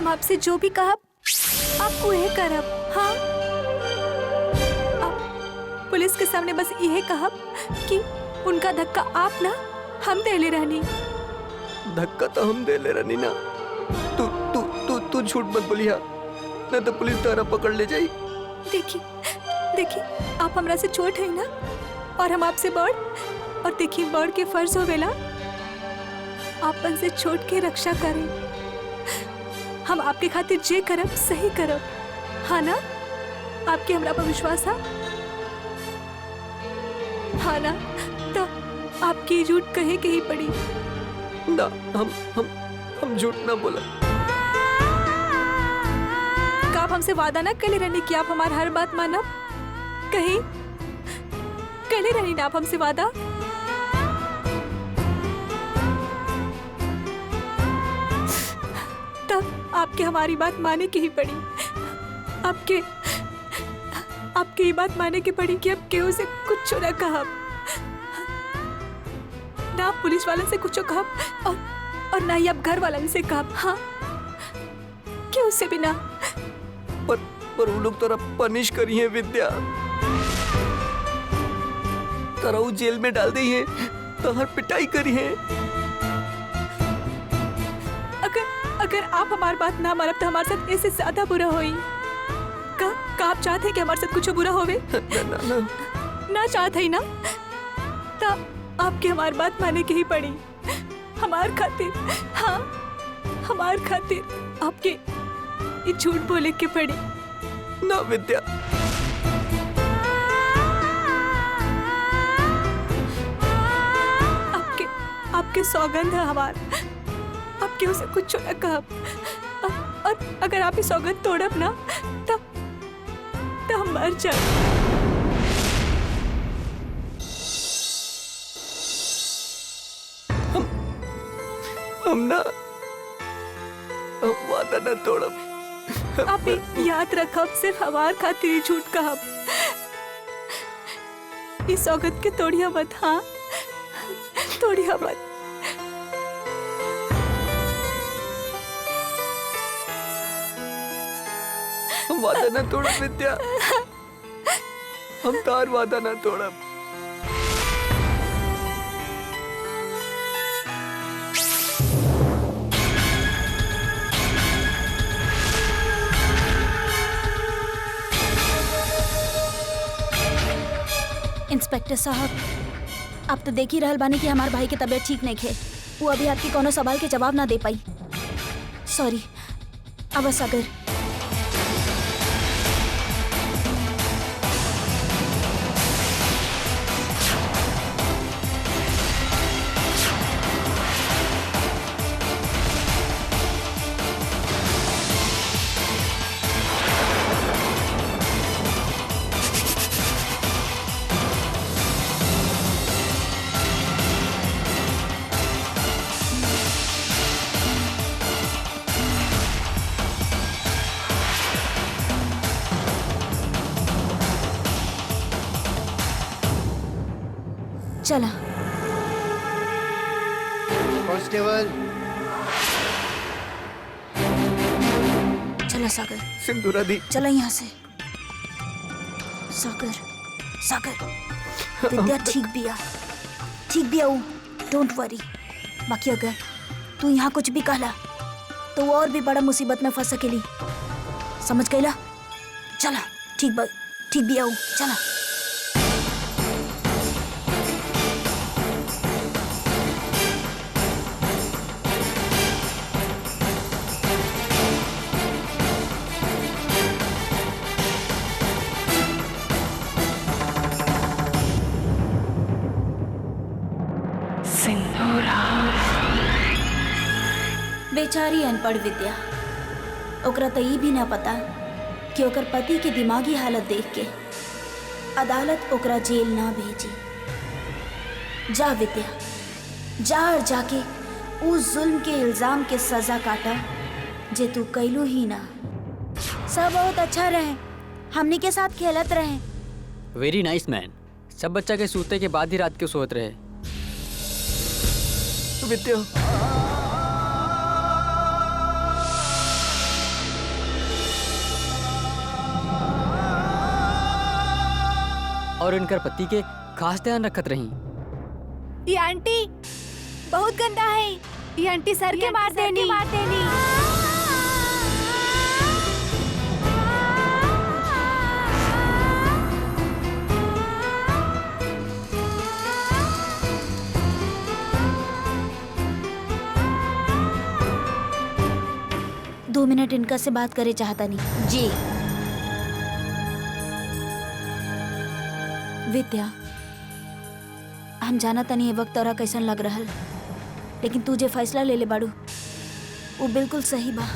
हम आपसे जो भी कहब आप उहे करब। हाँ, आप पुलिस के सामने बस यही कहब कि उनका धक्का आप ना हम देले रहनी। धक्का तो हम दे ले रहनी ना। तू तू तू तू झूठ मत बोलिया, नहीं तो पुलिस तारा पकड़ ले जाई। देखिए देखिए, आप हमरा से छोट है ना और हम आपसे बड़, और देखिए बड़ के फर्ज होवेला आपन से छोट के रक्षा करें। हम आपके खातिर जे करब सही करब। हाँ ना, आपके हमरा पर विश्वास है? हाँ ना, तो आपकी झूठ कहे के ही पड़ी ना। हम झूठ ना बोला। का आप हमसे वादा ना कले रहने कि आप हमार हर बात मानब? कहीं कले रहनी ना आप हमसे वादा? तब आपके हमारी बात माने की ही पड़ी। आपके ये बात माने की पड़ी कि अब केहू से कुछ ना कहब, ना पुलिस वाले से कुछ कहब और ना ही आप घर वाले से कहब। हाँ, केहू से भी ना। पर वो लोग तोरा पनिश करी है विद्या, तोरा वो जेल में डाल दी है, तो हर पिटाई करी है। अगर आप हमारी बात ना मानब तो हमारे साथ ऐसे ज्यादा बुरा होई। का आप चाहते हैं कि हमारे साथ कुछ बुरा होवे? ना चाहते ही ना, तो आपके हमारी बात माने की ही पड़ी। हमार खातिर, हाँ हमार खातिर आपके ये झूठ बोले के पड़ी। ना विद्या, आपके सौगंध है हमार, आपके उसे कुछ न कहब। और अगर आप ये सौगंध तोड़ब ना तो हम मर जाए। हम वादा न तोड़ब। आप याद रखब, सिर्फ हमार खातिर ही झूठ कहब। इस सौगंध के तोड़िया मत। हाँ, तोड़िया मत। हम वादा न तोड़ब विद्या, हम तार वादा न तोड़ब। इंस्पेक्टर साहब, आप तो देख ही रहल बानी कि हमार भाई के तबीयत ठीक नहीं है। वो अभी आपके कोनो सवाल के जवाब ना दे पाई। सॉरी। अब सागर, चला। कांस्टेबल, चला सागर, सिंदूरा दी, चला यहाँ से। सागर, सागर, विद्या ठीक बिया वो, डोंट वरी। बाकी अगर तू यहाँ कुछ भी कहला तो वो और भी बड़ा मुसीबत में फंस सकेली, समझ गईला? चला, ठीक बिया वो, चला। बेचारी अनपढ़ विद्या, ओकरा तो ये भी ना पता कि ओकर पति के दिमागी हालत देख के अदालत ओकरा जेल ना भेजी। जा विद्या, जा और जाके उस जुल्म के इल्जाम के सजा काटा जे तू कैलू ही ना। सब बहुत अच्छा रहे, हमनी के साथ खेलत रहे। Very nice man. सब बच्चा के सूते के बाद ही रात के सोत रहे। विद्या, और इनकर पति के खास ध्यान रखत रही। ये आंटी बहुत गंदा है। ये आंटी सर के मार देनी। दो मिनट इनका से बात करे चाहता नहीं जी। विद्या, हम जाना तनी ये वक्त तोरा कैसन लग रहल, लेकिन तू जे फैसला ले ले बाड़ू वो बिल्कुल सही बा।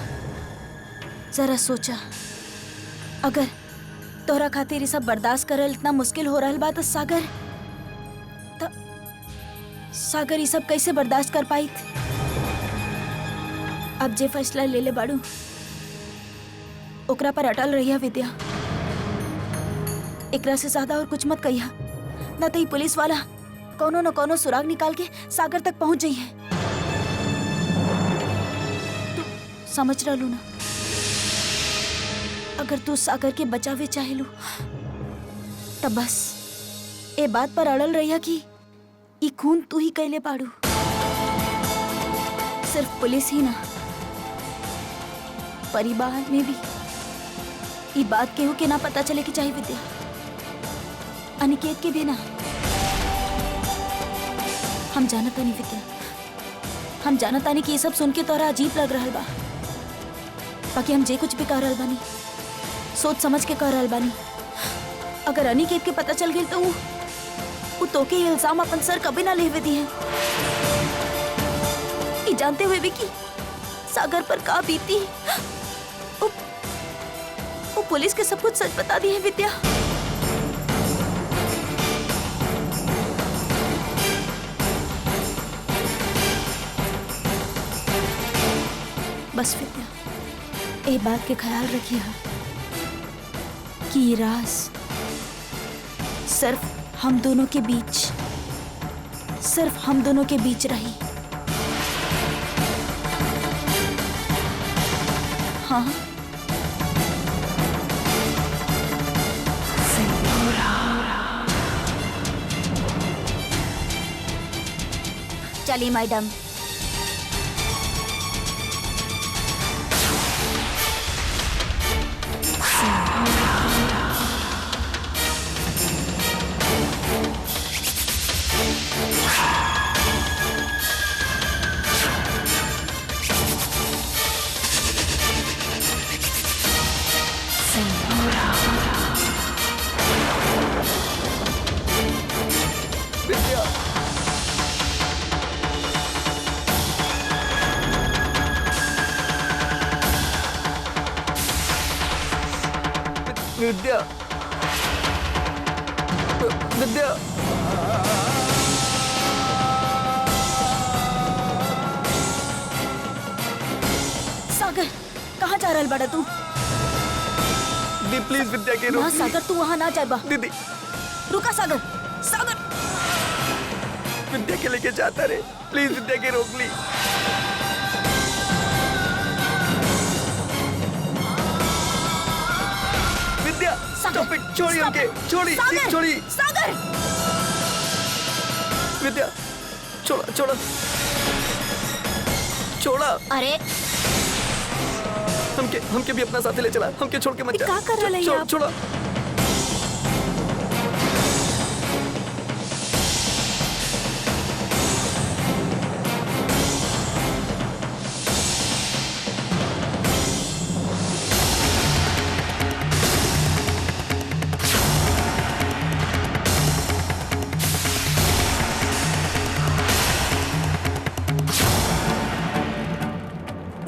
जरा सोचा, अगर तोरा खातिर ये सब बर्दाश्त करल इतना मुश्किल हो रहल बा तो सागर ये सब कैसे बर्दाश्त कर पाई? अब जे फैसला ले ले बाड़ू ओकरा पर अटल रहिया विद्या। एकरा से ज्यादा और कुछ मत कहिया, ना तो पुलिस वाला कोनो न कोनो सुराग निकाल के सागर तक पहुंच जाइए। तू समझ रहलू ना? अगर तू सागर के बचावे चाहेलू तब बस ए बात पर अड़ल रहिया कि ई खून तू ही कैले पाड़ू। सिर्फ पुलिस ही ना, परिवार में भी ई बात केहू के ना पता चले कि चाहिए विद्या। अनिकेत के भी ना। हम जानता नहीं विद्या, हम जानता नहीं कि ये सब सुन के तोरा अजीब लग रहा बा, बाकी हम जे कुछ भी कह रहल बानी सोच समझ के कह रहल बानी। अगर अनिकेत के पता चल गई तो वो तोके ये इल्जाम अपन सर कभी ना लेवे दी है, ये जानते हुए भी कि सागर पर का बीती। वो पुलिस के सब कुछ सच बता दी है विद्या। बस विद्या, ए बात के ख्याल रखिए कि ये राज सिर्फ हम दोनों के बीच रही। हाँ, चलिए मैडम। विद्या, विद्या, विद्या, सागर कहाँ जा रहा बड़ा तू? दी प्लीज विद्या के ना रोक ली। सागर, तू वहाँ ना जाबा। दीदी, रुका सागर, सागर। विद्या के लेके जाता रे, प्लीज विद्या के रोक ली। विद्या, सागर, stop it, छोड़ी उनके, छोड़ी, सागर, छोड़ी। सागर। विद्या, छोड़ा, छोड़ा, छोड़ा। अरे हमके भी अपना साथी ले चला, हमके छोड़ के मत जा। क्या कर रहे हैं छोड़, आप? छोड़ा।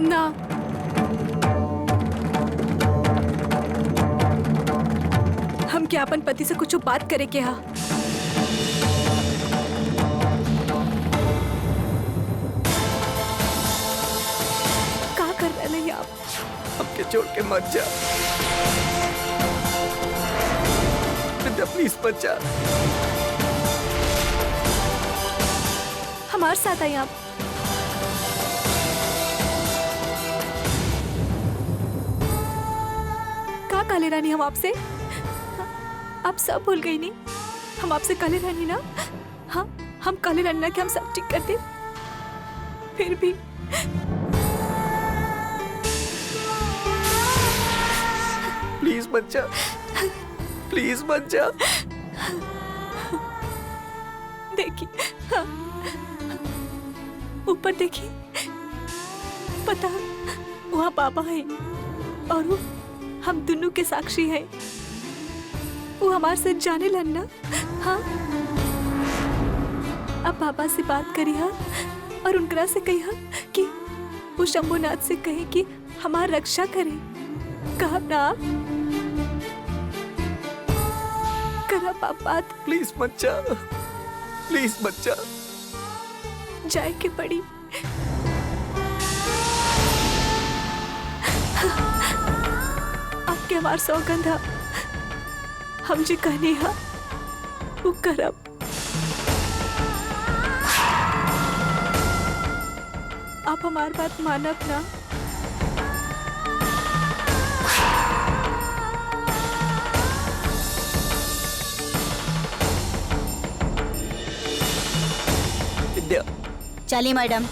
ना, हम क्या अपन पति से कुछ बात करे क्या? क्या कर रहे हैं आप? हमके छोड़ के मत जा विद्या, प्लीज मत जा। हमारे साथ आइए आप। क्या काले रानी, हम आपसे आप सब भूल गई नहीं? हम आपसे कले रहनी ना। हाँ, हम कले रहना कि हम सब ठीक करते, फिर भी प्लीज मत जा, प्लीज मत जा। देखिए, हाँ, ऊपर देखिए, पता वहाँ पापा है और वो हम दोनों के साक्षी है। वो हमारे से जाने लगना। हाँ, अब पापा से बात करी हा और उनकरा से कही हा कि वो शंभुनाथ से कहे कि हमारी रक्षा करे। कहा ना करा पापा, प्लीज मत जा, प्लीज मत जा। जाए के पड़ी। आपके हमार सौगंध हा, हम जी कहने हा वो करब। आप हमार बात मानब ना। विद्या, चलिए मैडम।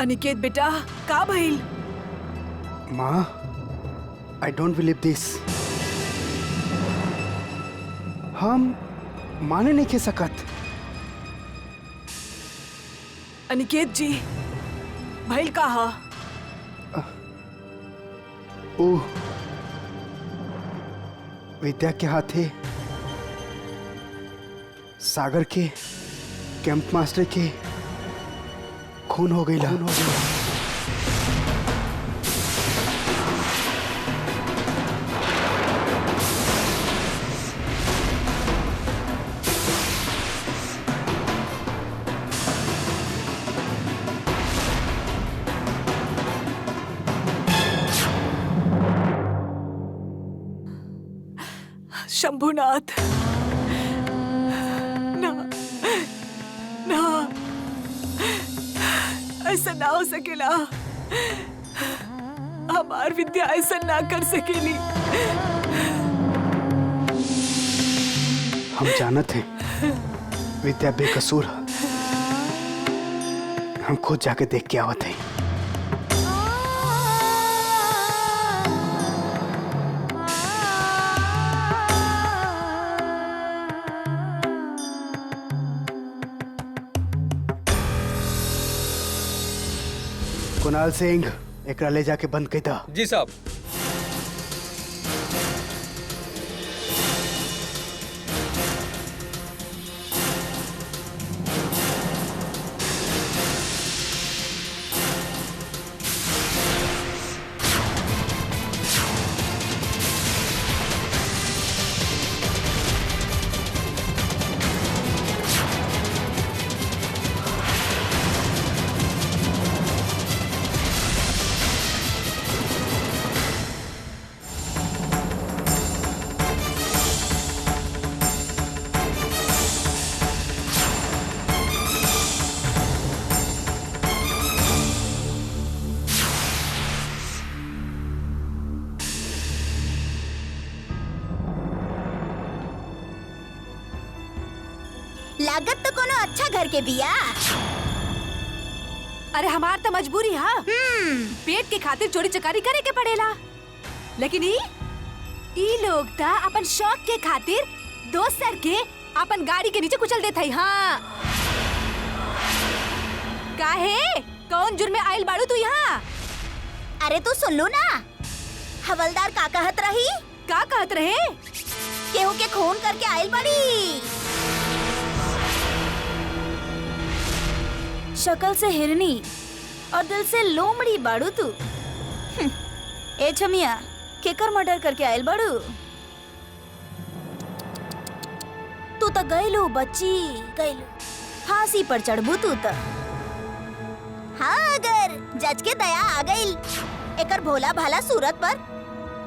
अनिकेत बेटा, का भइल? माँ, I don't believe this. हम माने नहीं के सकत। अनिकेत जी, भइल का हा? ओह, विद्या के हाथे सागर के कैंप मास्टर के खून हो गई। शंभुनाथ, ना ना, ऐसा ना हो सकेला। हमार विद्या ऐसा ना कर सकेली। हम जानत हैं विद्या बेकसूर है। हम खुद जाके देख के आवत हैं। कुणाल सिंह, एकरा ले जाके बंद कर दा। जी साहब। लागत तो कोनो अच्छा घर के बिया। अरे हमार तो मजबूरी हा, पेट के खातिर चोरी चकारी करे के पड़ेला। लेकिन ई लोग ता अपन शौक के खातिर दोस्त सर के अपन गाड़ी के नीचे कुचल देत हई। हाँ, काहे कौन जुर्म में आइल बाड़ू तू यहाँ? अरे तू सुन लो ना, हवलदार का कहत रही? का कहत रहे? केहू के खून करके आइल बड़ी। शक्ल से हिरनी और दिल से लोमड़ी बाड़ू तू। ए छमिया, केकर मर्डर करके आइल बाड़ू? तू तो गईलू बच्ची, गईलू फांसी पर चढ़बू तू तो। हाँ, अगर जज के दया आ गई एकर भोला भाला सूरत पर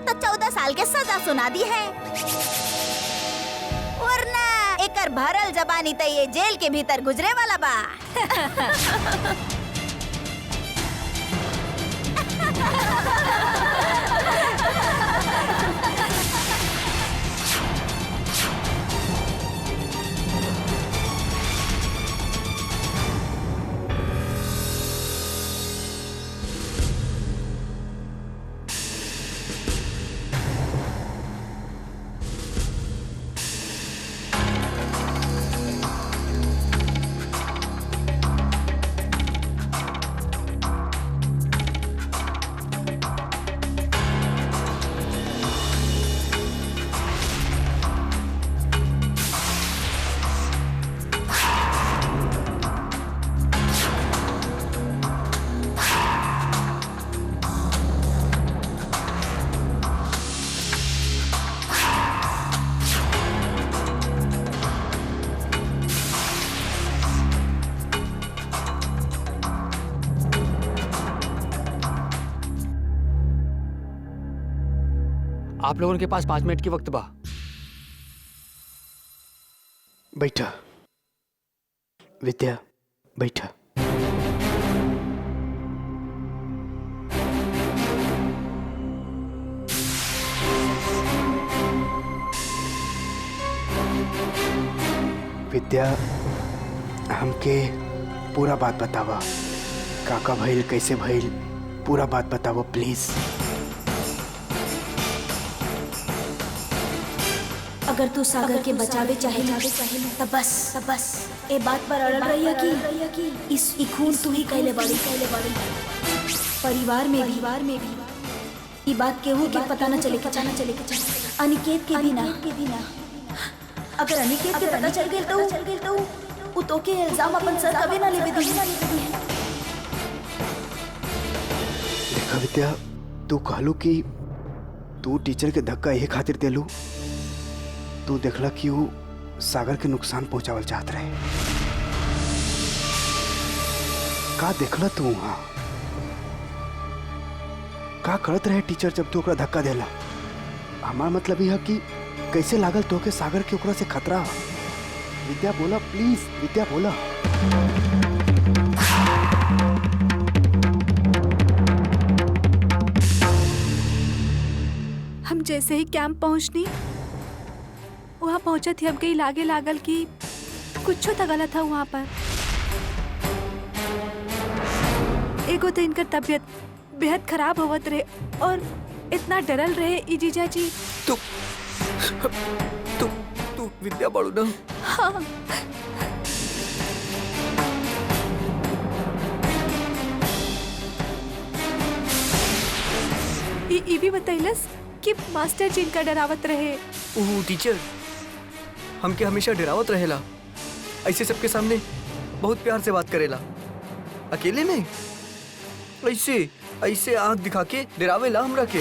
तो 14 साल के सजा सुना दी है, वरना एकर भरल जबानी तो ये जेल के भीतर गुजरे वाला बा। आप लोगों के पास 5 मिनट की वक्त बा। बैठा विद्या, बैठा। विद्या, हमके पूरा बात बतावा, काका भइल, कैसे भइल, पूरा बात बतावा प्लीज। अगर तू सागर के बचावे चाहे तो बस ए बात पर अड़ल रही कि इस खून तू ही कहले बाड़ी। परिवार में भी ये बात केहू के पता न चले के अनिकेत के भी ना। अगर अनिकेत के पता चल गई तो वो तो के इल्जाम अपन सर कभी ना लेवे दी। देखा विद्या, तू कहलू कि तू टीचर के धक्का यही खातिर देलू, तू देखला कि वो सागर के नुकसान पहुंचावल चाहत रहे। का देखला तू वहां? का करत रहे टीचर जब तू ओकरा धक्का देला? हमार मतलब यह कि कैसे लागल तो के सागर के ओकरा से खतरा? विद्या बोला प्लीज, विद्या बोला। हम जैसे ही कैंप पहुंचनी, वहाँ पहुंचा थी, अब गई लागे लागल कि कुछ तो गलत था वहाँ पर। एगो तो इनकर तबीयत बेहद खराब होवत रहे और इतना डरल रहे ई जीजा जी। तू विद्या बाड़ू ना? हाँ। ये भी बतैलस कि मास्टर जी इनका डरावत रहे। ओह टीचर हमके हमेशा डरावत रहेला, ऐसे सबके सामने बहुत प्यार से बात करेला, अकेले में ऐसे आंख दिखा के डरावेला हमरा के।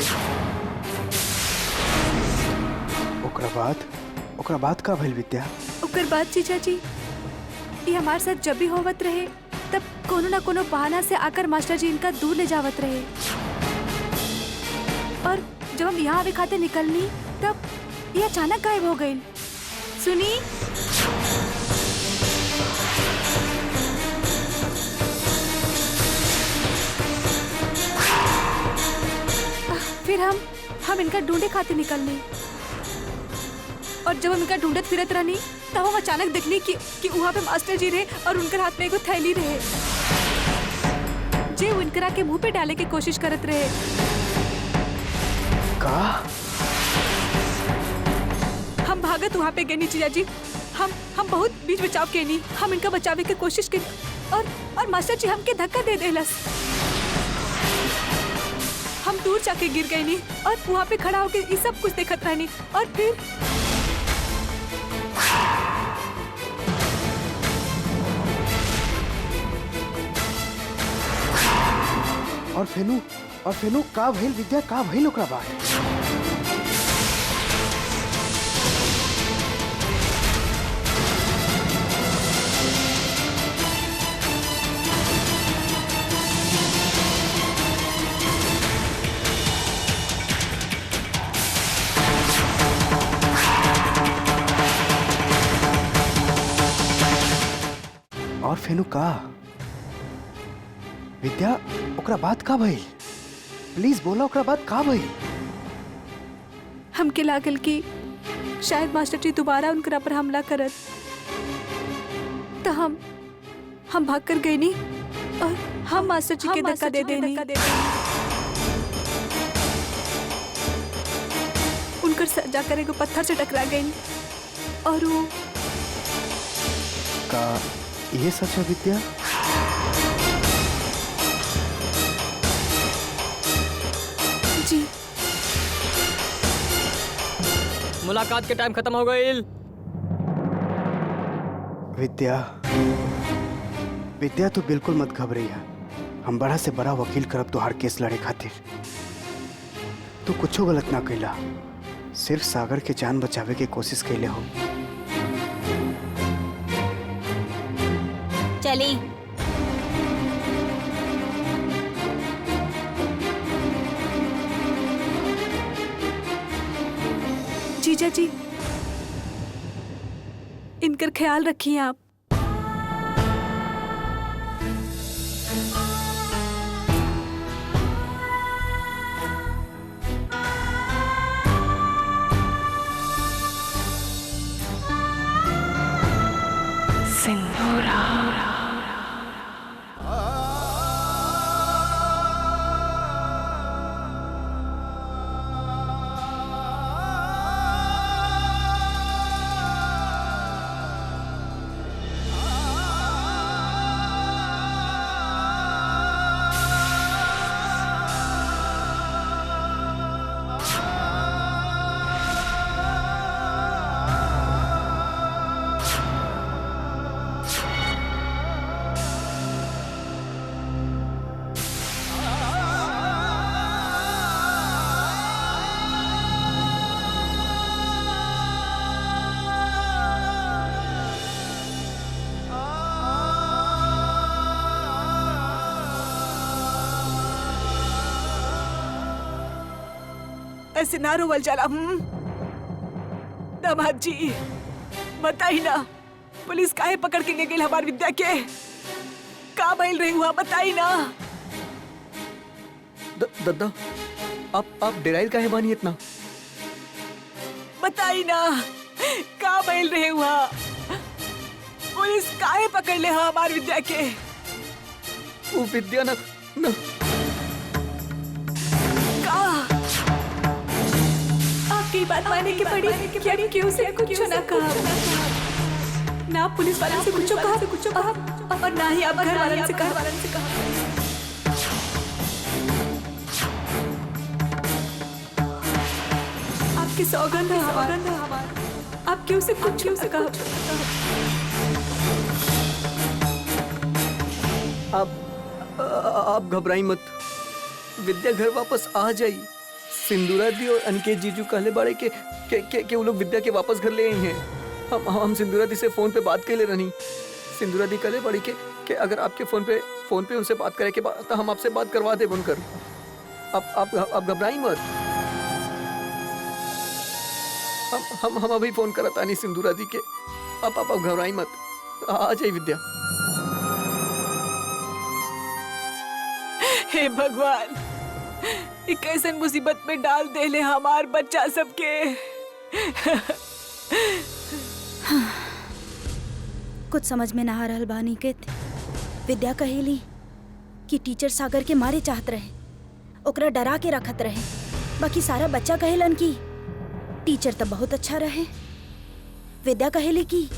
ओकरा बाद का भइल विद्या? ओकर बाद जीजा जी ये हमारे साथ जब भी होवत रहे तब कोनो ना कोनो बहाना से आकर मास्टर जी इनका दूर ले जावत रहे, और जब हम यहाँ आवे खाते निकलनी तब ये अचानक गायब हो गई। सुनी, फिर हम इनका ढूंढे खाते निकलनी, और जब हम इनका ढूंढत फिरत रहनी तब हम अचानक देखनी कि वहाँ पे मास्टर जी रहे और उनकर हाथ में एगो थैली रहे, जे उनकरा के मुंह पे डाले की कोशिश करत रहे। का? हम भागत वहाँ पे गए जीजा जी, हम बहुत बीच बचाव के नहीं, हम इनका बचावे की कोशिश की और मास्टर जी हमके धक्का दे देलस। हम दूर जाके गिर गए नी और वहाँ पे खड़ा होके ये सब कुछ देखत रहनी और फिर और फेनू का भइल विद्या, का भइल ओकरा बाद? और फेनू का विद्या, ओकरा बाद का भइल? प्लीज बोला, ओकरा बाद का भइल? हमके लागल कि शायद मास्टर जी दोबारा उनकरा पर हमला करत, तो हम भाग कर गए नी और हम मास्टर जी के धक्का दे देनी। उनकर सर जाकर एगो पत्थर से टकरा गई और वो का ये सच है विद्या? जी मुलाकात के टाइम खत्म हो गई। विद्या, विद्या तू बिल्कुल मत घबराइया। हम बड़ा से बड़ा वकील करब तोहार केस लड़े खातिर। तू कुछो गलत ना कैला, सिर्फ सागर के जान बचावे के कोशिश कैले हो। चली जीजा जी, इनकर ख्याल रखिए आप। ऐसे ना रोवल जाला। दामाद जी बताई ना, पुलिस काहे पकड़ के ले गई हमार विद्या के? का भइल रही हुआ बताई ना। दद्दा, आप डेराइल काहे बानी इतना? बताई ना का भइल रहे हुआ? पुलिस काहे पकड़ ले हमार विद्या के? वो विद्या ना का आपकी बात मानने की पड़ी कि अभी क्यों से कुछ ना कहा, ना पुलिस वाले से कुछ कहा और ना ही आप घर वाले से कहा। आपकी सौगंध है हमारा, आप क्यों से कुछ कहा? आप घबराई मत, विद्या घर वापस आ जाई। सिंदूरा दी और अनकेत जीजू कहले बाड़े के वो लोग विद्या के वापस घर ले आई हैं। हम सिंदूरा दी से फोन पे बात कर ले रही। सिंदूरा दी कहले बाड़ी के अगर आपके फोन पे उनसे बात करे के बाद तो हम आपसे बात करवा दे बनकर। आप घबराई मत। हम अभी फोन करता नहीं सिंदूरा दी के। आप घबराई मत, आ जाए विद्या। हे भगवान, एक ऐसे मुसीबत में डाल दे ले हमार बच्चा सबके। कुछ समझ में ना आ रहल बा निकेत। विद्या कहेली कि टीचर सागर के मारे चाहत रहे, ओकरा डरा के रखत रहे। बाकी सारा बच्चा कहेलन कि टीचर तो बहुत अच्छा रहे। विद्या कहेली कि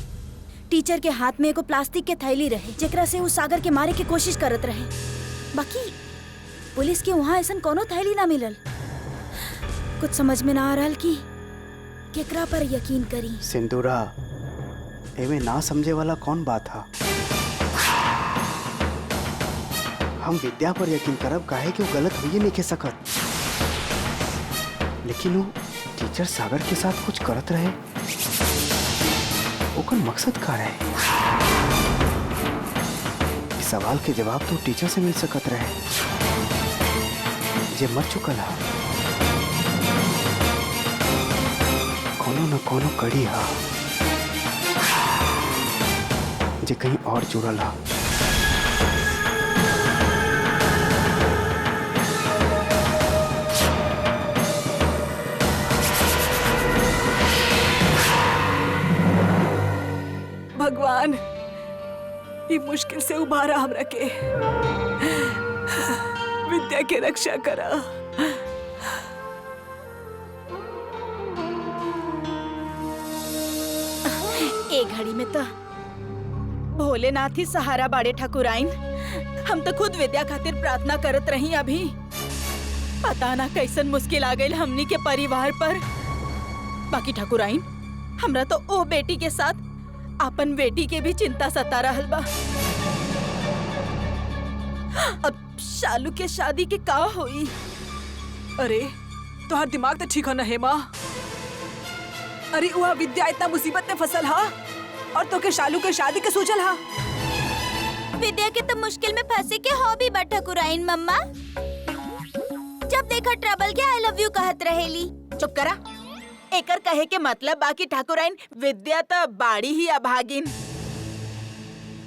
टीचर के हाथ में एगो प्लास्टिक के थैली रहे जेकरा से वो सागर के मारे की कोशिश करत रहे। बाकी पुलिस के वहाँ ऐसा कोनो थैली ना मिलल। कुछ समझ में ना आ रहल कि केकरा पर यकीन करी। सिंदूरा, एमे ना समझे वाला कौन बात है? हम विद्या पर यकीन करब काहे कि वो गलत हुई नहीं के सकत, लेकिन वो टीचर सागर के साथ कुछ करत रहे, ओकर मकसद का रहे? इस सवाल के जवाब तो टीचर से मिल सकत रहे जे मर चुकल है। कोनो न कोनो कड़ी है जे कहीं और जुड़ल है। भगवान, ये मुश्किल से उबारा हमरा के, विद्या के रक्षा करा। एक घड़ी में तो भोलेनाथ ही सहारा बाड़े ठाकुराइन। हम तो खुद विद्या खातिर प्रार्थना करत रही। अभी पता ना कैसन मुश्किल आ गई हमनी के परिवार पर। बाकी ठाकुराइन, हमरा तो ओ बेटी के साथ अपन बेटी के भी चिंता सता रहल बा। अब शालू के शादी के का होई? अरे तोहर दिमाग तो ठीक हो ना हेमा? अरे वह विद्या इतना मुसीबत में फसल हा और तो के शालू के शादी के सोचल हा। विद्या के तो मुश्किल में फंसे के हो भी बा ठाकुराइन मम्मा। जब देखा ट्रबल के आई लव यू कहत रहेली। चुप करा। एकर कहे के मतलब बाकी ठाकुराइन विद्या तो बाड़ी ही अभागिन।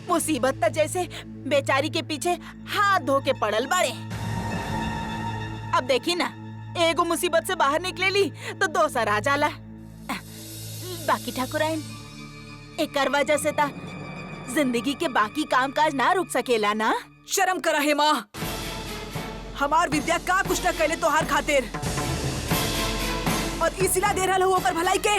मुसीबत तो जैसे बेचारी के पीछे हाथ धो के पड़ल बाड़े। अब देखी ना, एगो मुसीबत से बाहर निकलेली तो दोसर आ जाला। बाकी ठाकुराइन, एकर वजह से ता जिंदगी के बाकी कामकाज ना रुक सकेला ना। शर्म करा हेमा, हमार विद्या का कुछ न कैले तोहार खातिर और इसिला दे रहल हो ओकर भलाई के।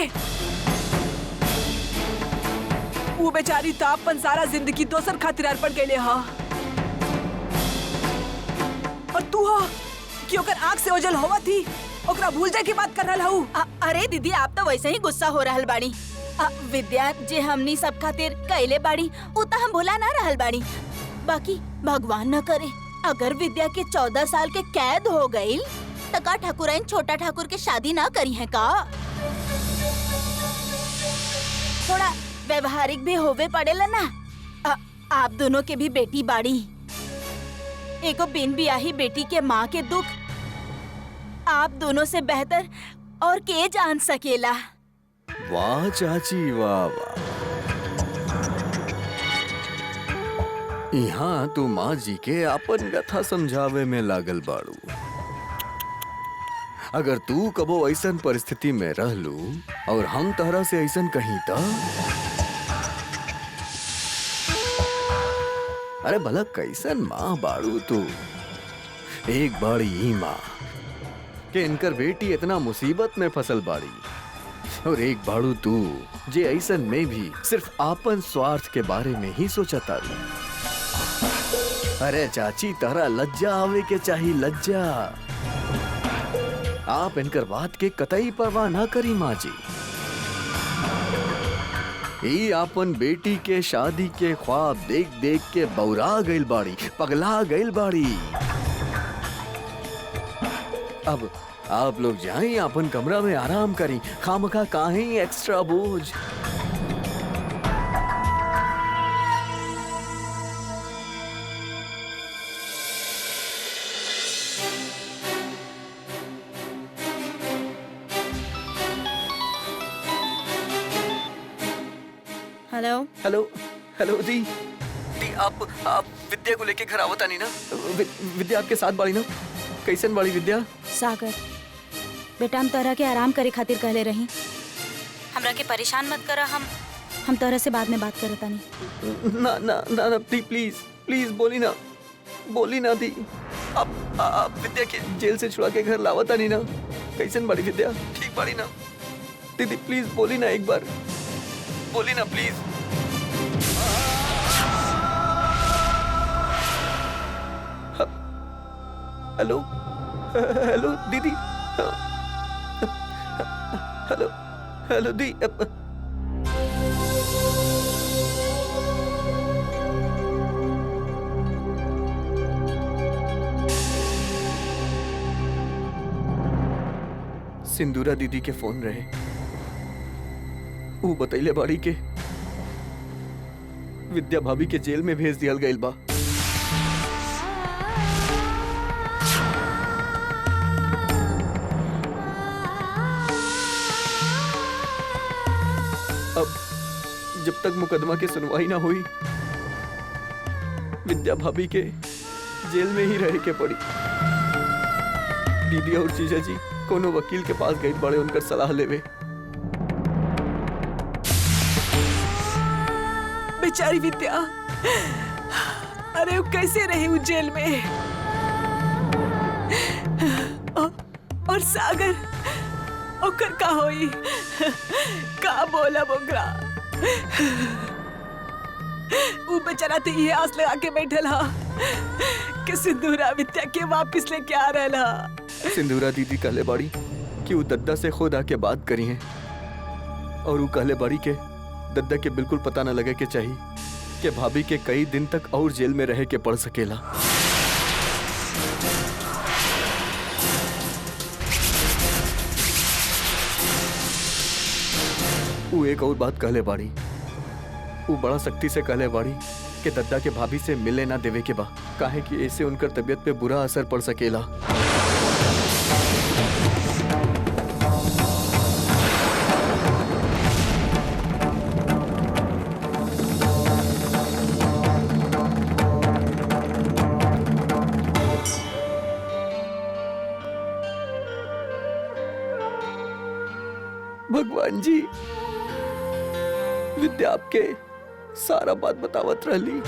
वो बेचारी तो अपन सारा जिंदगी दोसर खातिर अर्पण कैले हा और तू हो कि ओकर आँख से ओझल होवा थी, ओकरा भूल जाए की बात कर रहल हूँ। अरे दीदी, आप तो वैसे ही गुस्सा हो रहल बाड़ी। विद्या जे हमनी सब खातिर कैले बाड़ी उ तो हम भुला ना रहल बाड़ी। बाकी भगवान न करे अगर विद्या के 14 साल के कैद हो गई तो का ठाकुराइन छोटा ठाकुर के शादी ना करी है का? थोड़ा व्यवहारिक भी होवे पड़ेला ना। आप दोनों के भी बेटी बाड़ी। एको बिन बियाही बेटी के माँ के दुख आप दोनों से बेहतर और के जान सकेला। वाह चाची, वाह वाह। यहाँ तू माँ जी के अपन कथा समझावे में लागल बाड़ू। अगर तू कबो ऐसन परिस्थिति में रहलू और हम तहरा से ऐसन कहीं तो अरे भला कैसन माँ बाड़ू तू। एक बाड़ी ही माँ कि इनकर बेटी इतना मुसीबत में फसल बाड़ी और एक बाड़ू तू जे ऐसन में भी सिर्फ आपन स्वार्थ के बारे में ही सोचा तारू। अरे चाची, तहरा लज्जा आवे के चाहिए, लज्जा। आप इनकर बात के कतई परवाह ना करी माँ जी। ई आपन बेटी के शादी के ख्वाब देख देख के बौरा गइल बाड़ी, पगला गइल बाड़ी। अब आप लोग जाएं अपन कमरा में आराम करी, खामखा काहे एक्स्ट्रा बोझ। हेलो हेलो हेलो दी आप विद्या को लेके घर आवता नहीं ना? विद्या आपके साथ बाड़ी ना? कैसन बाड़ी विद्या? सागर बेटा, हम तोहरा के आराम करे खातिर कहले रही। हमरा के परेशान मत करा। हम तोहरा से बाद में बात करत तानी। ना ना ना ना दी, प्लीज प्लीज बोली ना दी। आप विद्या के जेल से छुड़ा के घर लावता नहीं ना? कैसन बाड़ी विद्या? ठीक बाड़ी ना? दीदी प्लीज बोली ना, एक बार बोली ना प्लीज। हेलो हेलो दीदी, हेलो हेलो दी। सिंदूरा दीदी के फोन रहे, वो बतैले बाड़ी के विद्या भाभी के जेल में भेज दिया गइल बा। अब जब तक मुकदमा की सुनवाई ना हुई, विद्या भाभी के जेल में ही रह के पड़ी। दीदी और जीजा जी कोनो वकील के पास गए बड़े, उनकर सलाह लेवे। बेचारी विद्या, अरे वो कैसे रही वो जेल में? और सागर ओकर का होई? का बोला बोगरा? वो बेचारा तो ये आस लगा के बैठल हा कि सिंदूरा विद्या के वापिस लेके आ रहा। सिंदूरा दीदी कहले बाड़ी कि वो दद्दा से खुद आके बात करी है, और वो कहले बाड़ी के दद्दा के बिल्कुल पता न लगे के चाहिए कि भाभी के कई दिन तक और जेल में रह के पड़ सकेला। वो एक और बात कहले बाड़ी, वो बड़ा सख्ती से कहले बाड़ी कि दद्दा के भाभी से मिले ना देवे के बा, काहे कि ऐसे उनकर तबीयत पे बुरा असर पड़ सकेला। भगवान जी, विद्या आपके सारा बात बतावत रहली,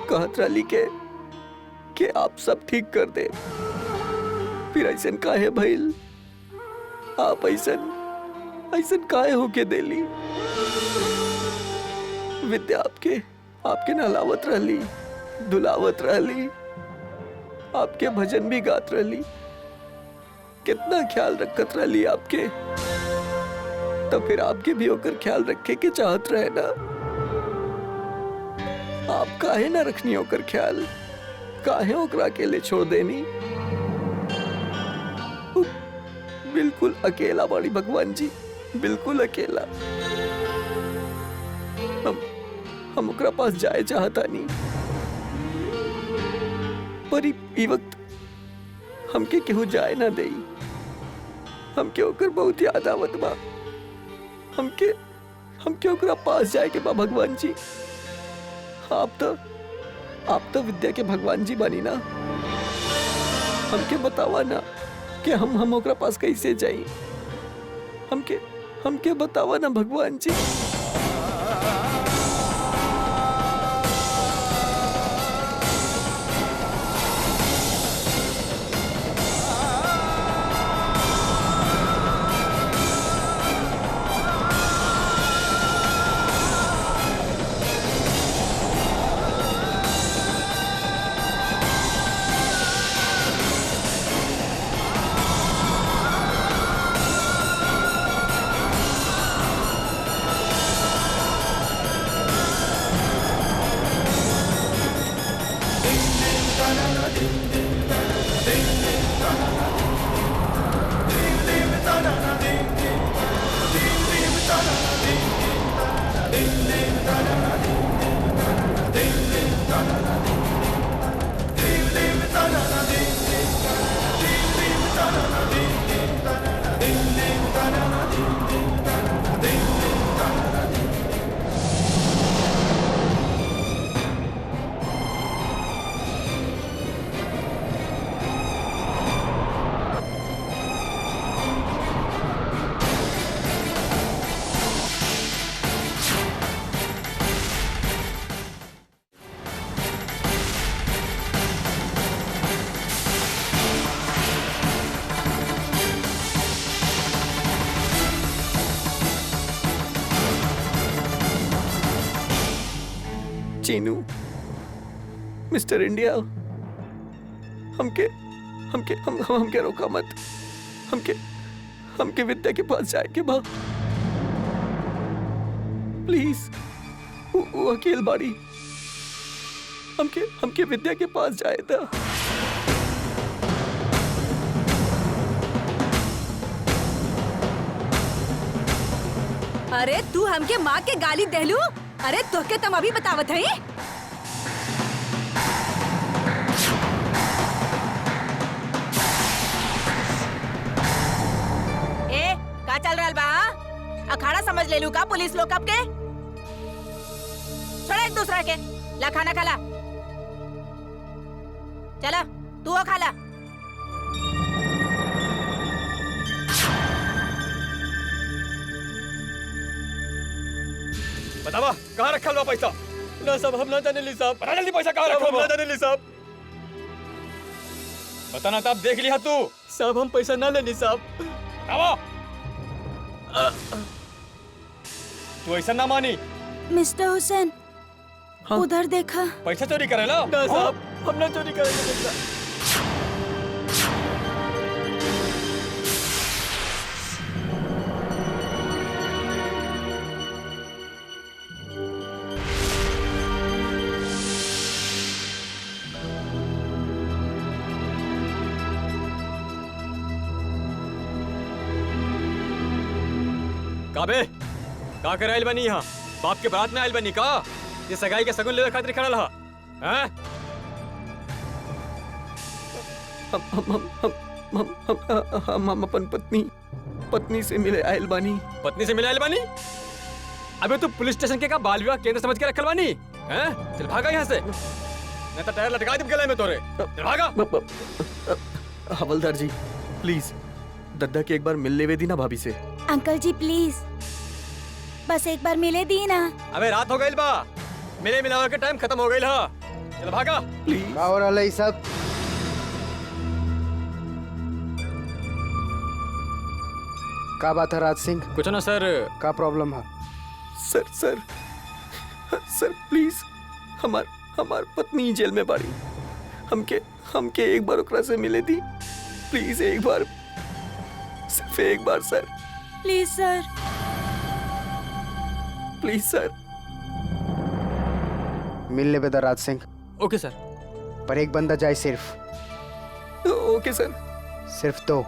कहत रहली के आप सब ठीक कर दे। फिर ऐसन काहे भइल? आप ऐसन काहे होके देली? विद्या आपके नहलावत रहली, धुलावत रहली, आपके भजन भी गात रहली, कितना ख्याल रखत रहली आपके। तो फिर आपके भी होकर ख्याल रखे के चाहत रहे ना। आप काहे ना रखनी होकर ख्याल, काहे ओकरा अकेले छोड़ देनी? बिल्कुल अकेला बाड़ी भगवान जी, बिल्कुल अकेला। हम ओकरा पास जाए चाहता नहीं, पर ई वक्त हमके केहू जाए ना देई। हमके ओकर बहुत याद आवत बा, हमके ओकरा पास जाए के बा भगवान जी। आप तो विद्या के भगवान जी बनी ना, हमके बतावा ना कि हम ओकरा पास कैसे जाई। हमके बतावा ना भगवान जी। चीनू, मिस्टर इंडिया, हमके हमके हमके रोका मत। हमके विद्या के पास जाए के बा। प्लीज वो अकेल बाड़ी, हमके विद्या के पास जाए था। अरे तू हमके माँ के गाली देलू? अरे तोहके तुम अभी बतावत है। ए का चल रहा बा? अखाड़ा समझ ले लू का पुलिस लोग कब के? छोड़ा एक दूसरा के। ला खाना खाला। चला तू वो खाला। बतावा कहाँ रखल बा पैसा? ना सब हम ना जाने ली साहब। बता जल्दी पैसा कहाँ रखल बा? हम ना जाने ली साहब। बता ना तब देख लिया तू। साहब हम पैसा ना लेनी साहब। बतावा। तू ऐसा ना मानी। मिस्टर हुसैन, हाँ? उधर देखा। पैसा चोरी करेला? ना साहब हम ना चोरी करेंगे पैसा। काबे का करे आइल बनी यहाँ? बाप के बारात में आइल बनी का? ये सगाई के सगुन लेवे खातिर खड़ा रहा हैं? हम अपन पत्नी से मिले आयल बानी। पत्नी से मिले आइल बनी? अबे तू पुलिस स्टेशन के का बाल विवाह केंद्र समझ के रखल बानी हैं? चल भागा यहाँ से, नहीं तो टायर लटका दूं गले में तोरे। चल भागा। हवलदार जी प्लीज दद्दा के एक बार मिल लेवे दी ना भाभी से। अंकल जी प्लीज, बस एक बार मिले दी ना। अबे रात हो गई बा, मिले मिलावा के टाइम खत्म हो गई हा। चल भागा। प्लीज। का हो रहा है सब? का बात है राज सिंह? कुछ ना सर। का प्रॉब्लम है? सर प्लीज हमार पत्नी जेल में बाड़ी। हमके एक बार ओकरा से मिले दी प्लीज। एक बार, सिर्फ एक बार सर। Please sir. प्लीज सर। मिल ले बेटा राज सिंह, ओके सर। पर एक बंदा जाए सिर्फ। ओके सर। सिर्फ तो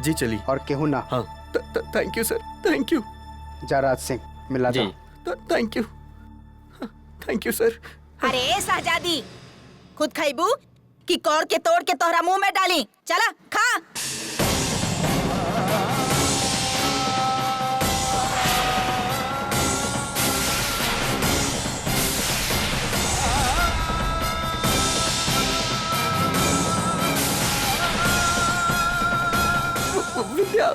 जी चली। और केहू ना। हाँ thank you sir, thank you. जा राज सिंह मिला जी। दो। थैंक यू सर। अरे शहजादी, खुद खाइबू कि कौर के तोड़ के तोहरा मुंह में डाली? चला खा। विद्या